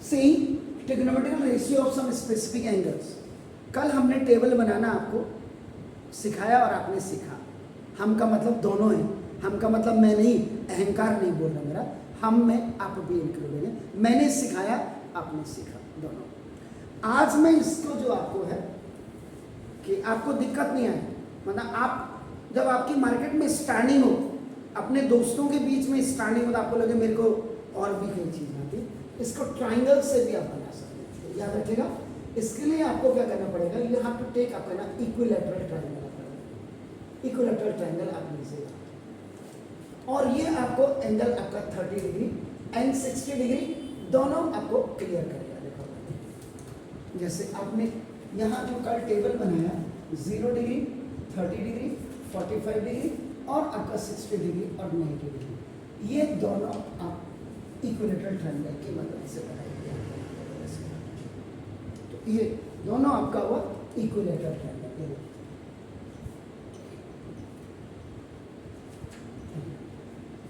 C trigonometrical ratio of some specific angles. कल हमने table बनाना आपको सिखाया और आपने सीखा। हम का मतलब दोनों है, हम का मतलब मैं नहीं, अहंकार नहीं बोल रहा मेरा, हम में आप भी इंक्लूडेड है। मैंने सिखाया, आपने सीखा, दोनों। आज मैं इसको जो आपको है कि आपको दिक्कत नहीं आए, मतलब आप जब आपकी मार्केट में स्टैंडिंग हो, अपने दोस्तों के बीच में स्टैंडिंग हो, तो आपको लगे मेरे को और भी कई चीज़ आती, इसको ट्राइंगल से भी आप बना सकते हैं। याद रखिएगा, इसके लिए आपको क्या करना पड़ेगा, यू हैव टू टेक अपना इक्विलैटरल ट्राइंगल, इक्विलैटरल ट्राइंगल आप लीजिएगा, और ये आपको एंगल आपका 30 डिग्री एंड 60 डिग्री दोनों आपको क्लियर करेगा। देखो जैसे आपने यहाँ जो कल टेबल बनाया 0 डिग्री, 30 डिग्री, 45 डिग्री और आपका 60 डिग्री और 90 डिग्री, ये दोनों आप इक्विलैटरल ट्रायंगल की मदद से बनाएंगे। तो ये दोनों आपका हुआ इक्विलैटरल ट्रायंगल।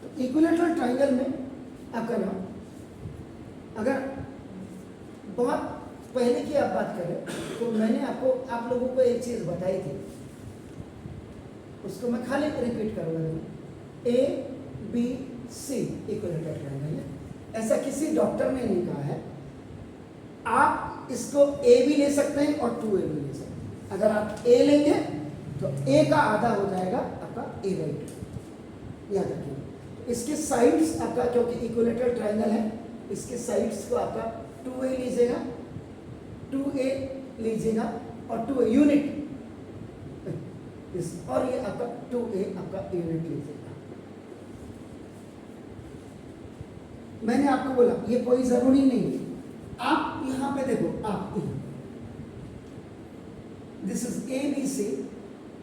तो इक्विलैटरल ट्रायंगल में आपका नाम, अगर बहुत पहले की आप बात करें तो मैंने आपको आप लोगों को एक चीज बताई थी, उसको मैं खाली रिपीट करूंगा। A B C equilateral triangle है, ऐसा किसी डॉक्टर ने नहीं कहा है। आप इसको ए भी ले सकते हैं और 2a भी ले सकते हैं। अगर आप ए लेंगे तो ए का आधा हो जाएगा आपका ए बाई 2, याद रखिए। इसके साइड्स आपका, क्योंकि इक्विलैटरल ट्रायंगल है, इसके साइड्स को आपका 2a लीजिएगा, 2a लीजिएगा और 2a यूनिट, और ये आपका 2a आपका यूनिट लीजिएगा। मैंने आपको बोला ये कोई जरूरी नहीं है, आप यहां पे देखो, आप this is A B C,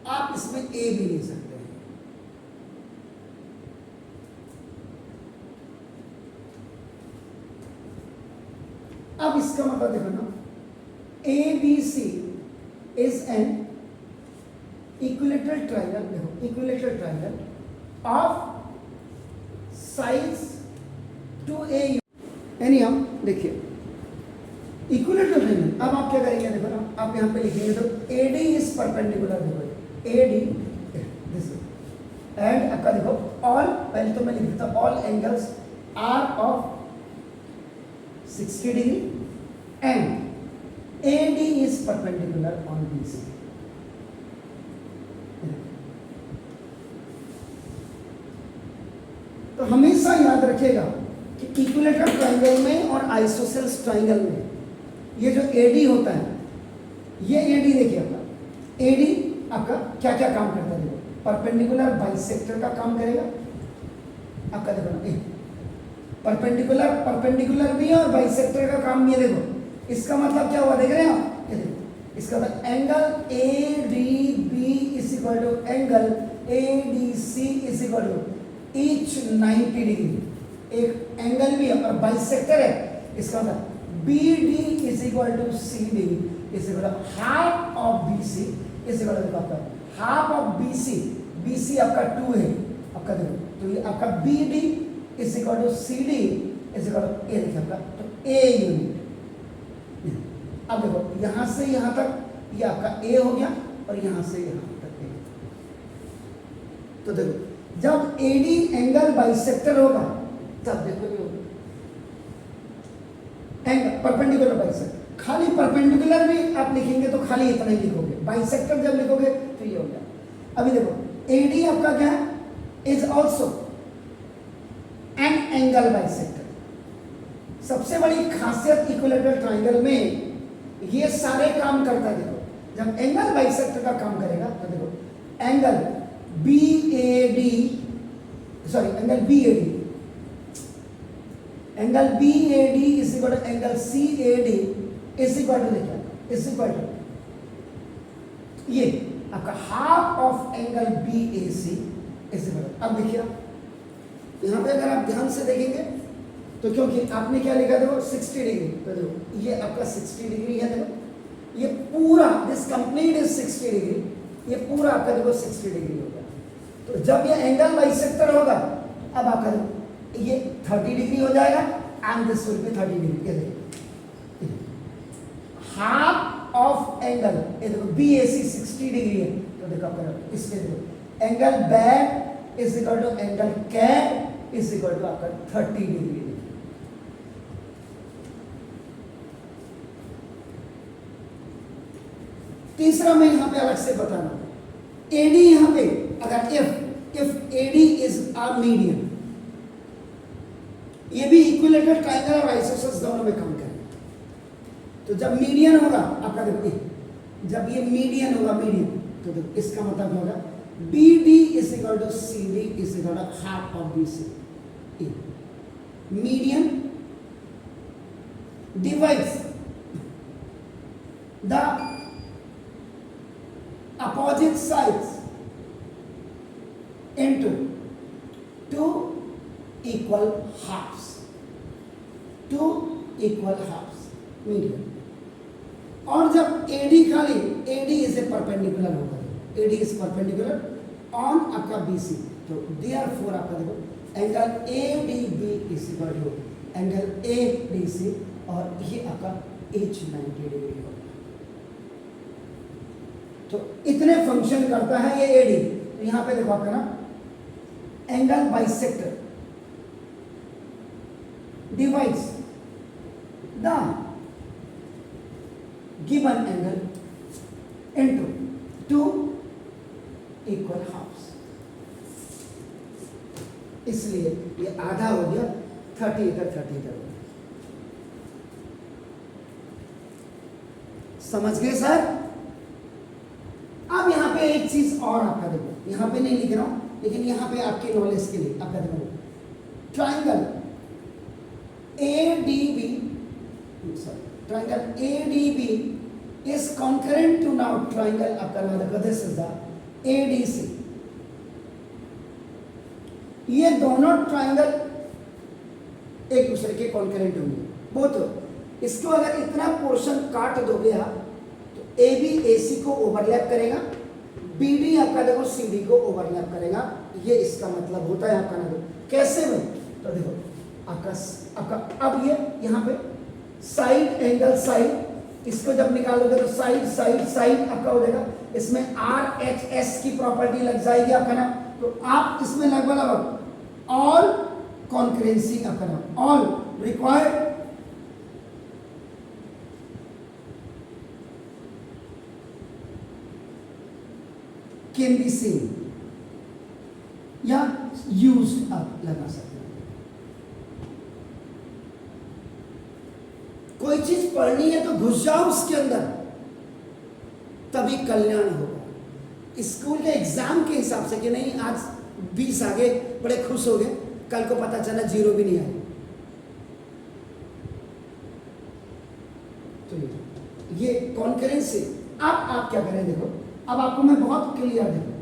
आप इसमें ए भी ले सकते हैं। अब इसका मतलब देखो ना, A B C is an equilateral triangle, देखो equilateral triangle of sides 2a। यानी हम देखिए इक्विलैटरल ट्रायंगल, अब आप क्या करेंगे, देखो ना, आप यहां पे लिखेंगे तो AD इज परपेंडिकुलर, देखो AD दिस एंड आपका देखो ऑल, पहले तो मैं लिख देता हूं all angles are of 60 degree and AD is perpendicular on BC। तो हमेशा याद रखिएगा कि इक्विलैटरल ट्रायंगल में और आइसोसेल्स ट्रायंगल में ये जो AD होता है, ये AD देखिए आपका AD आपका क्या क्या काम करता है, देखो परपेंडिकुलर बाइसेक्टर का काम करेगा आपका, देखो परपेंडिकुलर भी है और बाइसेक्टर का काम भी है। देखो इसका मतलब क्या हुआ, देख रहे हैं आप, ये देखो इसका मतलब angle ADB is equal to angle ADC is equal to each 90 degree, एक एंगल भी है और बाइसेक्टर है, इसका मतलब BD is equal to CD is equal to half of BC is equal to आपका हाफ ऑफ BC आपका 2 है आपका, देखो तो ये आपका BD is equal to CD is equal to A, देखिए आपका तो A यूनिट। अब देखो यहां से यहां तक ये आपका A हो गया और यहां से यहां तक A। तो देखो जब AD एंगल बाइसेक्टर होगा तब देखो ये होगा एंगल परपेंडिकुलर बाइसेक्टर। खाली परपेंडिकुलर भी आप लिखेंगे तो खाली इतना ही लिखोगे, बाइसेक्टर जब लिखोगे तो ये हो गया। अभी देखो AD आपका क्या है, is also an angle bisector. सबसे बड़ी खासियत इक्विलैटरल ट्रायंगल में ये सारे काम करता है। देखो जब एंगल बाइसेक्टर का काम करेगा तो देखो angle BAD, sorry angle BAD, angle BAD is equal to angle CAD is equal to, देखिए इज इक्वल टू ये आपका half of angle BAC is equal to. अब देखिए यहां पे अगर आप ध्यान से देखेंगे तो, क्योंकि आपने क्या लिखा, देखो 60 डिग्री, तो देखो ये आपका 60 डिग्री है, देखो ये पूरा दिस कंप्लीट इज 60 डिग्री, ये पूरा आपका देखो 60 डिग्री हो गया। तो जब ये एंगल बाइसेक्टर होगा, अब आपका ये 30 डिग्री हो जाएगा and this will be 30 degree. ये देखो हाफ ऑफ एंगल, ये देखो बी ए सी 60 डिग्री है, तो देखो आपका इसलिए देखो angle back is equal to angle cap is equal to आपका 30 डिग्री। तीसरा मैं यहां पे अलग से बताना, एडी यहां पे अगर if AD is a median, ये भी इक्विलेटरल ट्रायंगल और आइसोसेलेस दोनों में काम करेगा। तो जब मीडियन होगा आपका देखो, जब ये मीडियन होगा मीडियन, तो देखो इसका मतलब होगा B D is equal to C D is equal to half of B C. Median divides the opposite sides into two equal halves, median। और जब AD खाली AD इज ए परपेंडिकुलर होगा, AD इज परपेंडिकुलर ऑन आपका BC, तो therefore आपका देखो angle ADB is equal to angle ADC और ये आपका H 90 डिग्री होगा। तो इतने फंक्शन करता है ये एडी। तो यहां पे देखो आपका ना angle bisector divides the given angle into two equal halves, इसलिए ये आधा हो गया, 30 इधर 30 इधर। समझ गए सर? अब यहाँ पे एक चीज और आपका देखो, यहाँ पे नहीं लिख रहा हूं लेकिन यहाँ पे आपके नॉलेज के लिए आपका देखो, triangle ADB, triangle ADB is concurrent to now triangle आपका नाम देखो, दिस इज द ADC। ये दोनों ट्राइंगल एक दूसरे के कॉन्करेंट होंगे, बोथ। इसको अगर इतना पोर्शन काट दोगे आप, AB AC को ओवरलैप करेगा, BD आपका देखो CD को ओवरलैप करेगा, ये इसका मतलब होता है आपका ना। कैसे में? तो देखो आपका अब ये यहाँ पे साइड एंगल साइड, इसको जब निकालोगे तो साइड साइड साइड आपका हो जाएगा, इसमें RHS की प्रॉपर्टी लग जाएगी आपका ना। तो आप इसमें लगभग ऑल कॉन्करेंसी आपका नाम, all required can be seen या यूज्ड आप लगा सकते हैं। कोई चीज पढ़नी है तो घुस जाओ उसके अंदर, तभी कल्याण होगा। स्कूल के एग्जाम के हिसाब से कि नहीं आज 20 आ गए, बड़े खुश हो गए, कल को पता चला 0 भी नहीं आए, तो ये कॉन्करेंसी। अब आप क्या करें, देखो अब आपको मैं बहुत क्लियर देखो,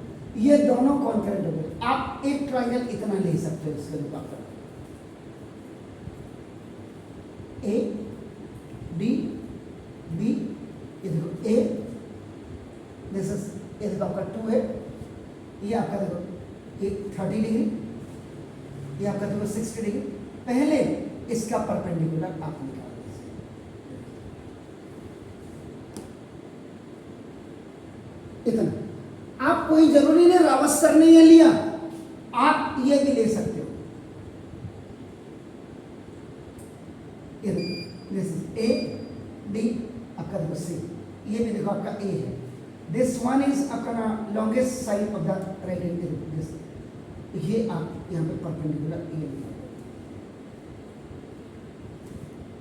ये दोनों कॉन्करेंट हो गए। आप एक ट्राइंगल इतना ले सकते हो इसके मुकाबले, A D B, ये देखो A, दिस इज ये देखो आपका 2 है, ये आपका देखो 30 डिग्री, ये आपका देखो 60 डिग्री। पहले इसका परपेंडिकुलर आप निकाल इतना। आप कोई जरूरी नहीं रावत सर ने ये लिया, आप ये भी ले सकते हो। ये देखो दिस इज A D आपका देखो C, ये भी देखो आपका A है। दिस वन इज आपका longest side of the right angle, this ये आप यहाँ पे परपेंडिकुलर ये निकालो।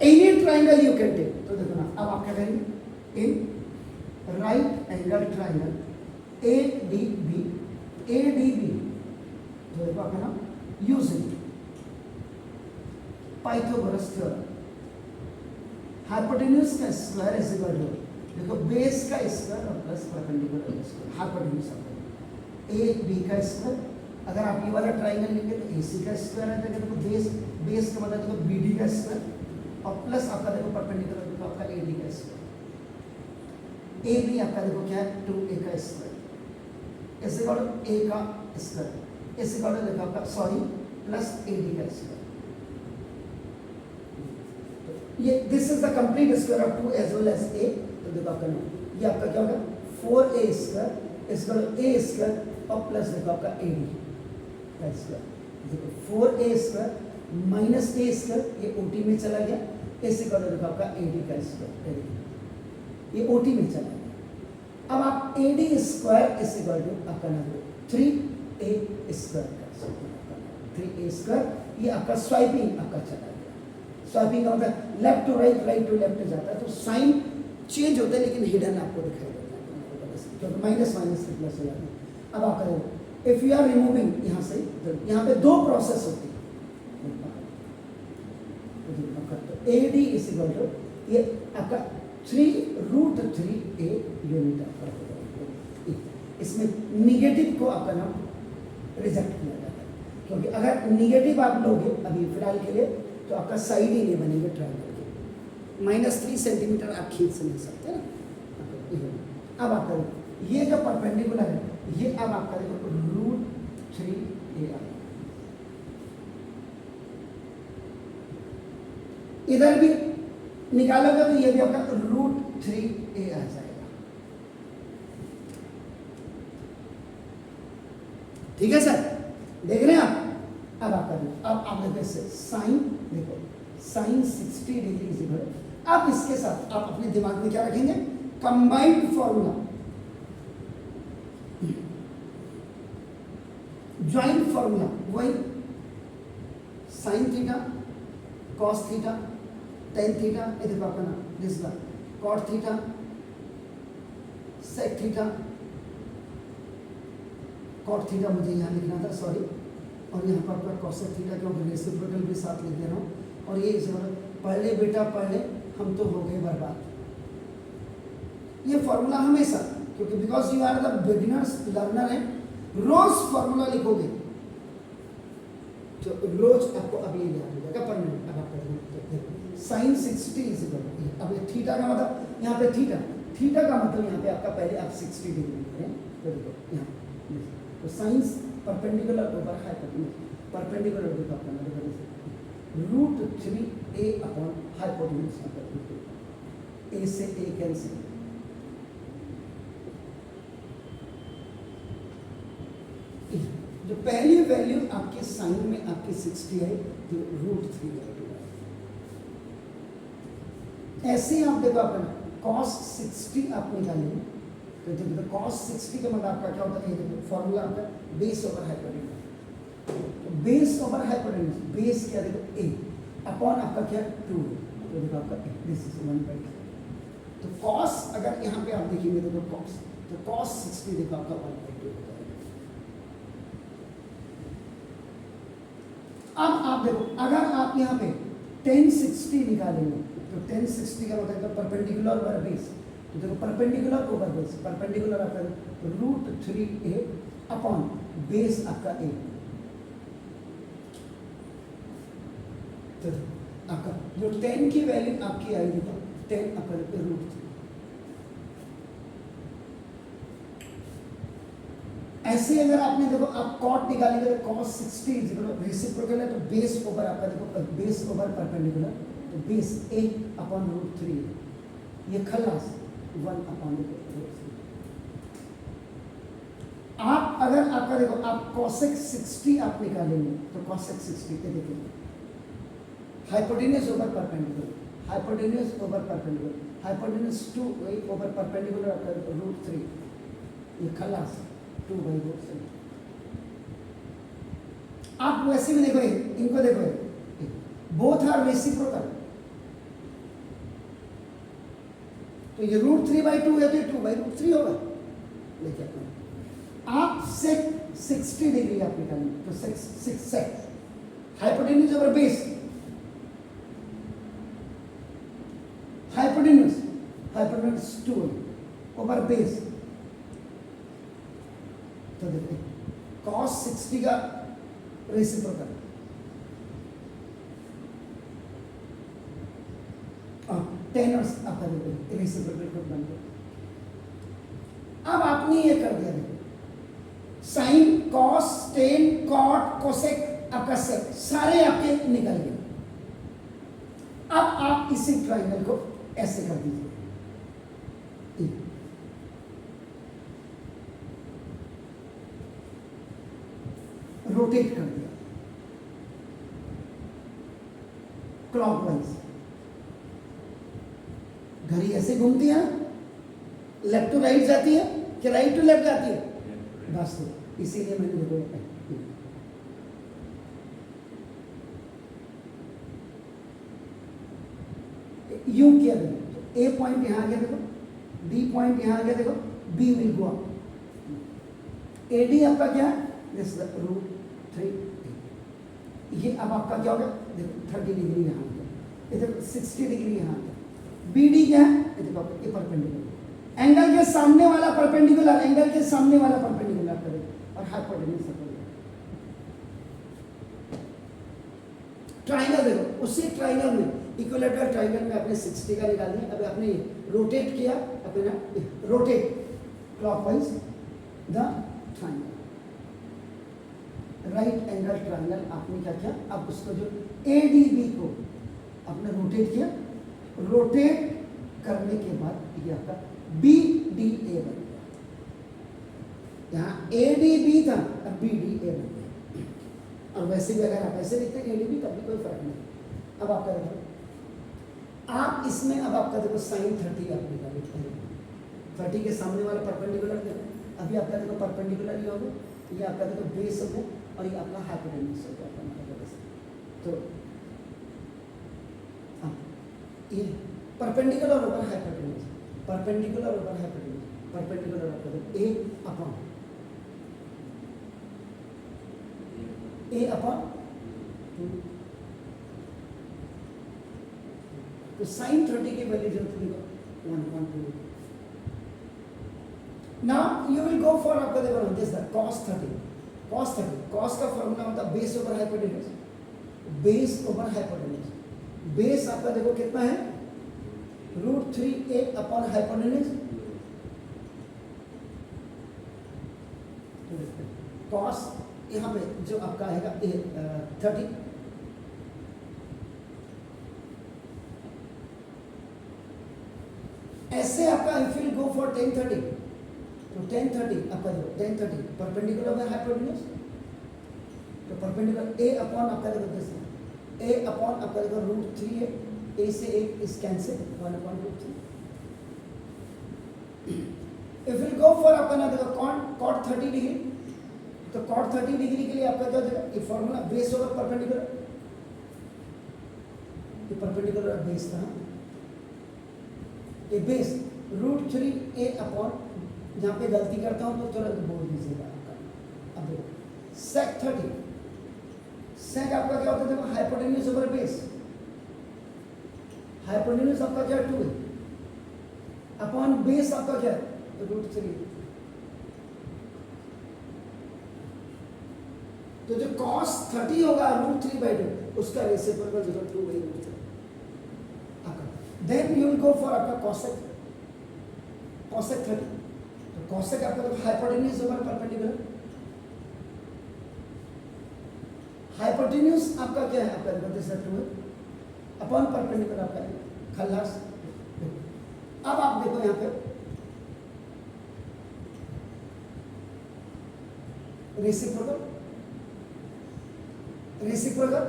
Any triangle you can take. तो देखो ना अब आप क्या करेंगे, in right angle triangle ADB, तो देखो आपका नाम यूजिंग पाइथागोरस थ्योरम, हाइपोटेन्यूज का स्क्वायर इज इक्वल टू देखो बेस का स्क्वायर और plus perpendicular square, hypotenuse AB का स्क्वायर। अगर आप ये वाला ट्राइंगल लेंगे तो AC का स्क्वायर आ जाएगा, देखो बेस का मतलब देखो BD का स्क्वायर और प्लस आपका देखो परपेंडिकुलर देखो आपका AD का स्क्वायर। AB आपका देखो क्या है 2A का स्क्वायर, इसे कहो A का स्क्वायर, इसे कहो देखो आपका सॉरी प्लस AD का स्क्वायर। ये this is the complete square of 2 as well as a, तो देखो आपका ये आपका क्या होगा 4a स्क्वायर इसका a स्क्वायर और प्लस देखो आपका ad का स्क्वायर, देखो 4a square minus a square ये OT में चला गया, इसी का देखो आपका ad का स्क्वायर, ये OT में चला गया। अब आप ad स्क्वायर इस इक्वल टू आपका ना 3a स्क्वायर का 3a स्क्वायर, ये आपका स्वाइपिंग आपका चला गया। स्वाइपिंग का मतलब left to right, right to left जाता है, तो साइन चेंज होता है लेकिन हिडन आपको दिखाई देता है, क्योंकि माइनस माइनस से प्लस हो जाता है। अब आप करें इफ यू आर रिमूविंग यहाँ से, तो यहाँ पे दो प्रोसेस होती है, तो AD इज इक्वल टू ये आपका 3√3a यूनिट आपका, इसमें निगेटिव को आपका नाम रिजेक्ट किया जाता है, क्योंकि अगर निगेटिव आप लोगे अभी फिलहाल के लिए तो आपका साइड ही नहीं बनेंगे ट्रायंगल के, -3 सेंटीमीटर आप खींच से नहीं सकते ना। अब आप करें ये जो परपेंडिकुलर है ये अब आप करेंगे √3a, इधर भी निकालोगे तो ये भी आपका √3a आ जाएगा, ठीक है सर, देख रहे हैं आप। अब आप करें, अब आप देखो इससे साइन, देखो साइन 60 डिग्री इज इक्वल, अब इसके साथ आप अपने दिमाग में क्या रखेंगे, कंबाइंड फॉर्मूला, ज्वाइंट फॉर्मूला, वही sine theta cos theta tan theta, ये देखो आपका ना this one cot theta sec theta, cot theta मुझे यहाँ लिखना था सॉरी, और यहाँ पर आपका कॉसेक थीटा क्योंकि रेसिप्रोकल भी साथ लिख दे रहा हूँ, और ये पढ़ ले बेटा पढ़ ले, हम तो हो गए बर्बाद। ये फॉर्मूला हमेशा, क्योंकि because you are the beginners learner है, रोज फॉर्मूला लिखोगे तो रोज आपको अभी याद हो जाएगा परमानेंट। अब आप साइन 60 इज इक्वल, अब ये थीटा का मतलब यहाँ पे थीटा का मतलब यहाँ पे आपका पहले आप 60 डिग्री करें, तो देखो यहाँ तो sine perpendicular over hypotenuse, perpendicular देखो आपका मतलब √3a अपॉन हाइपोटेन्यूज, a से a कैंसिल, जो पहली वैल्यू आपके साइन में आपकी 60 है तो √3 ऐसे आप देखो अपना cos 60 आप निकालेंगे, तो देखो cos 60 का मतलब आपका क्या होता है, देखो फॉर्मूला आपका बेस ओवर हाइपोटेन्यूज, तो बेस ओवर हाइपोटेन्यूज, बेस क्या देखो a अपॉन आपका क्या 2, तो देखो आपका दिस इज 1/2, तो cos अगर यहाँ पे आप देखेंगे तो cos, तो cos 60 देखो आपका 1/2 होता है। अब आप देखो अगर आप यहाँ पे tan 60 निकालेंगे तो tan 60 का मतलब है परपेंडिकुलर ओवर बेस, तो देखो परपेंडिकुलर ओवर बेस, परपेंडिकुलर आपका √3a अपॉन बेस आपका a, तो आपका जो tan की वैल्यू आपकी आएगी तो tan आपका √3, ऐसे अगर आपने देखो आप कॉट निकालेंगे तो cos 60 रेसिप्रोकल है, तो बेस ओवर आपका देखो बेस ओवर परपेंडिकुलर, तो बेस a अपॉन √3, ये खल्लास 1 अपॉन √3। आप अगर आपका देखो आप cosec 60 आप निकालेंगे तो cosec 60 के देखिए hypotenuse over perpendicular, hypotenuse over perpendicular, hypotenuse 2 over perpendicular आपका √3, ये खल्लास 2/2। आप वैसे भी देखो इनको देखो बोथ आर रेसिप्रोकल, तो ये √3/2 है तो ये 2/√3 होगा, देखिए आप सेक 60 डिग्री आप निकालेंगे तो sec hypotenuse over base, hypotenuse 2 over base, तो देखिए cos 60 का रेसिप्रोकल, tan आपका देखो रेसिप्रोकल बन गया। अब आपने ये कर दिया, देखो sign cos tan cot cosec आपका सेक सारे आपके निकल गए। अब आप इसी ट्राइंगल को ऐसे कर दीजिए, रोटेट कर दिया क्लॉकवाइज। घड़ी ऐसे घूमती है, लेफ्ट टू राइट जाती है कि राइट टू लेफ्ट जाती है? बस तो इसीलिए मैंने देखो यूं किया, देखो ए पॉइंट यहां आ गया, देखो बी पॉइंट यहां आ गया, देखो be will go up, AD आपका क्या है, दिस रूट 3, ये अब आपका क्या होगा, देखो 30 डिग्री यहाँ पे, इधर 60 डिग्री यहाँ पे, बी डी क्या है, देखो ये परपेंडिकुलर, एंगल के सामने वाला परपेंडिकुलर, एंगल के सामने वाला परपेंडिकुलर करें और हाइपोटेन्यूज सर्कल। ट्राइंगल देखो, उसी ट्राइंगल में इक्विलैटरल ट्राइंगल में आपने 60 का निकाल दिया, अब आपने रोटेट किया, अपना rotate clockwise the triangle, right angle triangle आपने क्या किया, अब उसको जो ADB को आपने रोटेट किया, रोटेट करने के बाद ये आपका BDA बन गया, यहाँ ADB था अब BDA बन गया, और वैसे भी अगर आप ऐसे लिखते हैं ADB तब भी कोई फर्क नहीं। अब आपका देखो, आप इसमें अब आपका देखो साइन 30 आप निकालते हैं, 30 के सामने वाला परपेंडिकुलर देखो, अभी आपका देखो परपेंडिकुलर ही होगा, ये आपका देखो बेस हो गया और ये आपका हाइपोटेन्यूज हो गया, तो ये परपेंडिकुलर ऊपर हाइपोटेन्यूज, परपेंडिकुलर ऊपर हाइपोटेन्यूज, परपेंडिकुलर ऊपर A अपॉन A अपॉन 2, तो साइन 30 की वैल्यू जो थी 1.2। Now you will go for आपका देखो this the cos 30, cos 30, cos का फॉर्मूला होता है base over hypotenuse, base over hypotenuse, base आपका देखो कितना है √3a अपॉन हाइपोटेन्यूज, cos यहाँ पे जो आपका आएगा 30, ऐसे आपका if you go for tan 30, तो tan 30 आपका देखो tan 30 परपेंडिकुलर बाय हाइपोटेन्यूज, तो परपेंडिकुलर A अपॉन आपका देखो दिस A अपॉन आपका देखो √3a, A से एक इस cancel 1/√3। If you go for आपका ना देखो cot 30 डिग्री, तो cot 30 डिग्री के लिए आपका क्या देखो ये फॉर्मूला बेस ओवर परपेंडिकुलर, ये परपेंडिकुलर बेस था, ये बेस √3a अपॉन, जहाँ पे गलती करता हूँ तो तुरंत बोल दीजिएगा आपका। अब देखो sec 30, sec आपका क्या होता है देखो हाइपोटेन्यूज ओवर बेस, हाइपोटेन्यूज आपका क्या 2 है अपॉन बेस आपका क्या है √3, तो जो cos 30 होगा √3/2 उसका रेसिप्रोकल जो 2 वही होगा आपका। Then you will go for आपका cosec 30, तो cosec आपका तो हाइपोटेन्यूज ओवर परपेंडिकुलर, हाइपोटेन्यूज आपका क्या है आपका देखो दिस 2 अपॉन परपेंडिकुलर आपका खल्लास। अब आप देखो यहाँ पे रेसिप्रोकल, रेसिप्रोकल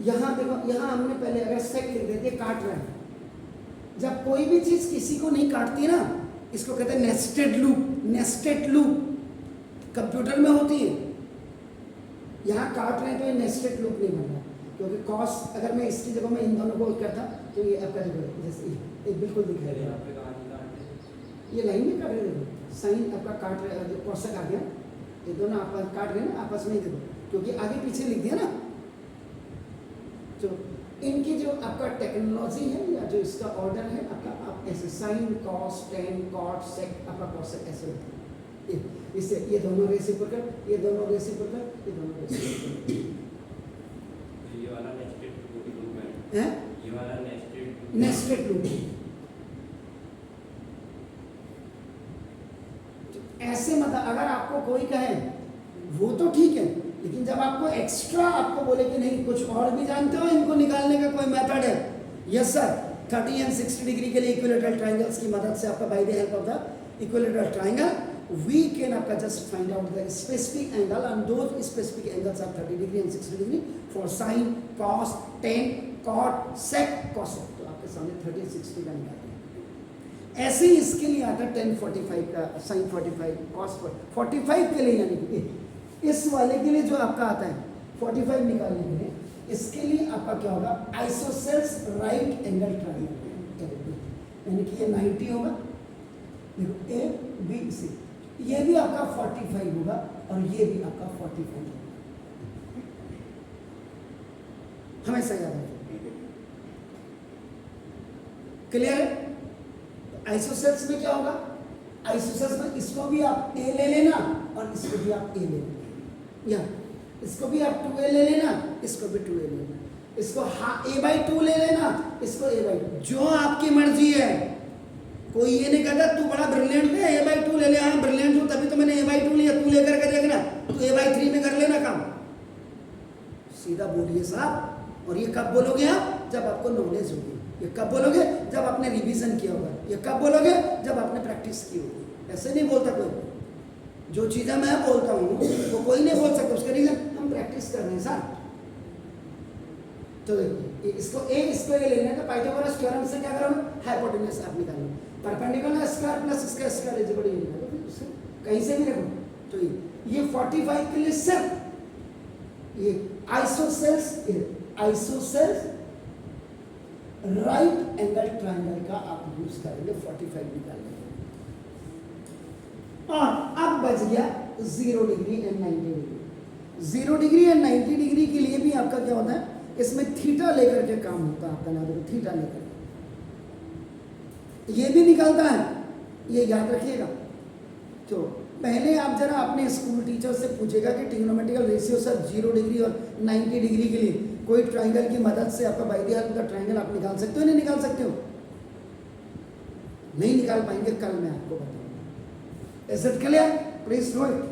यहां देखो, यहां हमने पहले अगर सेक लिख देते काट रहे हैं, जब कोई भी चीज किसी को नहीं काटती ना, इसको कहते हैं nested loop, nested loop computer में होती है, यहां काट रहे हैं तो ये नेस्टेड लूप नहीं बन रहा, क्योंकि कॉस अगर मैं इसकी जगह में इन दोनों को करता तो ये आपका देखो जैसे ये बिल्कुल दिख रहा है, ये लाइन में काट रहे देखो, साइन आपका काट रहे जो कॉसेक आ गया, ये दोनों आप काट रहे हैं ना आपस में ही देखो, क्योंकि आगे पीछे लिख दिया ना। तो इनकी जो आपका टेक्नोलॉजी है या जो इसका ऑर्डर है आपका, आप ऐसे sine cos tan cot sec आपका कॉसेक ऐसे होता है, इससे ये दोनों रेसिप्रोकल, ये दोनों रेसिप्रोकल, ये दोनों रेसिप्रोकल, ये वाला नेस्टेड लूप है, ये वाला नेस्टेड लूप। ऐसे मतलब अगर आपको कोई कहे वो तो ठीक है, लेकिन जब आपको एक्स्ट्रा आपको बोले कि नहीं कुछ और भी जानते हो इनको निकालने का कोई मेथड है, यस सर, 30 एंड 60 डिग्री के लिए इक्विलेटरल ट्राइंगल्स की मदद से आपका by the help of the equilateral triangle we can आपका just find out the specific angle and those specific angles are 30 degree and 60 degree for sine, cos, tan, cot, sec, cosec. तो आपके सामने 30 60 का निकाल दिया। ऐसे ही इसके लिए आता है 10 45 का, साइन 45, कॉस 45 के लिए, यानी कि इस वाले के लिए जो आपका आता है 45 निकालने के लिए, इसके लिए आपका क्या होगा, आइसोसेल्स राइट एंगल ट्रायंगल, यानी कि ये 90 होगा, देखो ए बी सी, ये भी आपका 45 होगा और ये भी आपका 45 होगा, हमेशा याद रखिए। क्लियर है? आइसोसेल्स में क्या होगा, आइसोसेल्स में इसको भी आप ए ले लेना और इसको भी आप ए ले लेना, या इसको भी आप 2a ले लेना, इसको भी 2a ले लेना, इसको a/2 ले लेना, इसको a/2, जो आपकी मर्जी है। कोई ये नहीं कहता तू बड़ा ब्रिलियंट है a/2 ले ले, हाँ ब्रिलियंट हूँ तभी तो मैंने a/2 लिया, तू लेकर के देखना, तू a/3 में कर लेना काम, सीधा बोलिए साहब। और ये कब बोलोगे आप, जब आपको नॉलेज होगी। ये कब बोलोगे, जब आपने रिवीजन किया होगा। ये कब बोलोगे, जब आपने प्रैक्टिस की होगी। ऐसे नहीं बोलता कोई, जो चीज़ें मैं बोलता हूँ वो कोई नहीं बोल सकता, उसका रीजन हम प्रैक्टिस कर रहे हैं साहब। तो देखिए इसको ए लेना है, तो पाइथागोरस थ्योरम से क्या करोगे, हाइपोटेन्यूज आप निकालो, परपेंडिकुलर स्क्वायर प्लस इसका स्क्वायर इज इक्वल टू ये निकालो, कहीं से भी देखो। तो ये 45 के लिए सिर्फ ये आइसोसेल्स राइट एंगल ट्रायंगल का आप यूज करेंगे 45 निकालने। और अब बच गया 0 degree and 90 degree. 0 degree and 90 degree के लिए भी आपका क्या होता है, इसमें थीटा लेकर के काम होता है आपका, ना देखो थीटा लेकर, ये भी निकलता है, ये याद रखिएगा। तो पहले आप जरा अपने स्कूल टीचर से पूछेगा कि ट्रिग्नोमेट्रिकल रेशियो सर 0 डिग्री और 90 डिग्री के लिए कोई ट्राइंगल की मदद से आपका बाय द हेल्प का ट्राइंगल आप निकाल सकते हो, नहीं निकाल सकते हो? नहीं निकाल पाएंगे, कल मैं आपको बताऊंगा। Is it clear? Please do it.